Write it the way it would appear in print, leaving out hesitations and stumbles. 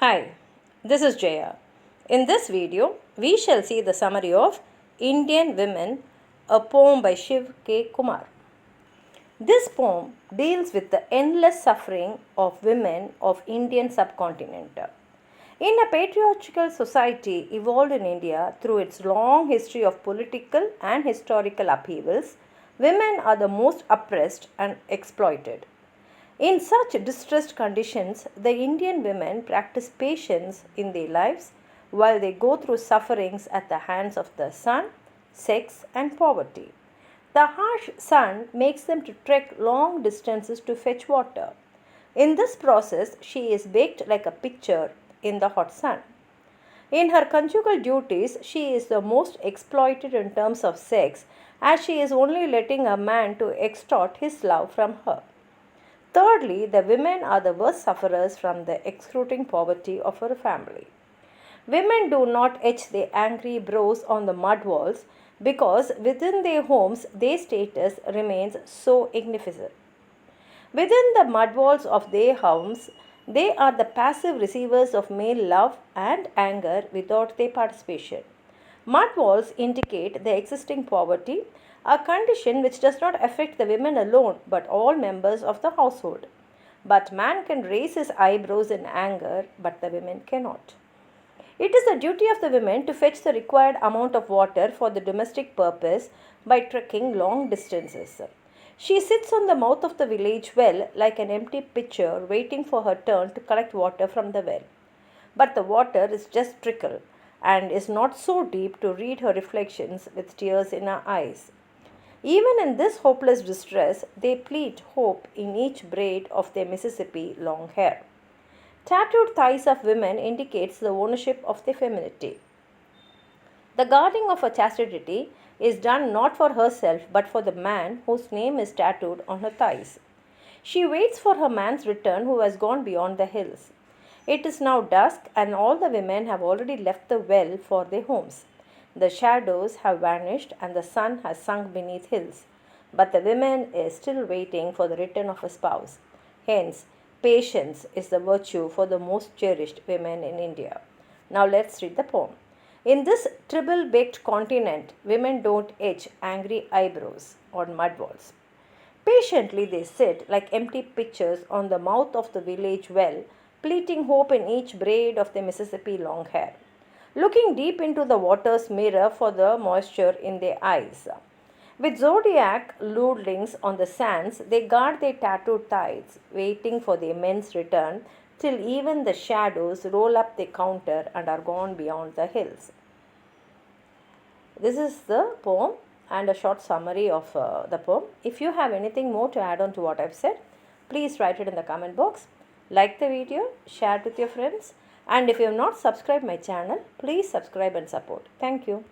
Hi, this is Jaya. In this video, we shall see the summary of Indian Women, a poem by Shiv K. Kumar. This poem deals with the endless suffering of women of Indian subcontinent. In a patriarchal society evolved in India through its long history of political and historical upheavals, women are the most oppressed and exploited. In such distressed conditions, the Indian women practice patience in their lives while they go through sufferings at the hands of the sun, sex, and poverty. The harsh sun makes them to trek long distances to fetch water. In this process, she is baked like a pitcher in the hot sun. In her conjugal duties, she is the most exploited in terms of sex, as she is only letting a man to extort his love from her. Thirdly, the women are the worst sufferers from the excruciating poverty of her family. Women do not etch their angry brows on the mud walls because within their homes their status remains so ignificant. Within the mud walls of their homes, they are the passive receivers of male love and anger without their participation. Mud walls indicate the existing poverty, a condition which does not affect the women alone but all members of the household. But man can raise his eyebrows in anger, but the women cannot. It is the duty of the women to fetch the required amount of water for the domestic purpose by trekking long distances. She sits on the mouth of the village well like an empty pitcher waiting for her turn to collect water from the well. But the water is just trickle and is not so deep to read her reflections with tears in her eyes. Even in this hopeless distress, they plead hope in each braid of their Mississippi long hair. Tattooed thighs of women indicates the ownership of their femininity. The guarding of her chastity is done not for herself but for the man whose name is tattooed on her thighs. She waits for her man's return who has gone beyond the hills. It is now dusk and all the women have already left the well for their homes. The shadows have vanished and the sun has sunk beneath hills. But the woman is still waiting for the return of a spouse. Hence, patience is the virtue for the most cherished women in India. Now let's read the poem. In this tribble-baked continent, women don't etch angry eyebrows on mud walls. Patiently they sit like empty pitchers on the mouth of the village well, pleading hope in each braid of their Mississippi long hair, looking deep into the water's mirror for the moisture in their eyes. With zodiac lurlings on the sands, they guard their tattooed thighs, waiting for their men's return till even the shadows roll up the counter and are gone beyond the hills. This is the poem and a short summary of the poem. If you have anything more to add on to what I've said, please write it in the comment box. Like the video, share it with your friends, and if you have not subscribed my channel, please subscribe and support. Thank you.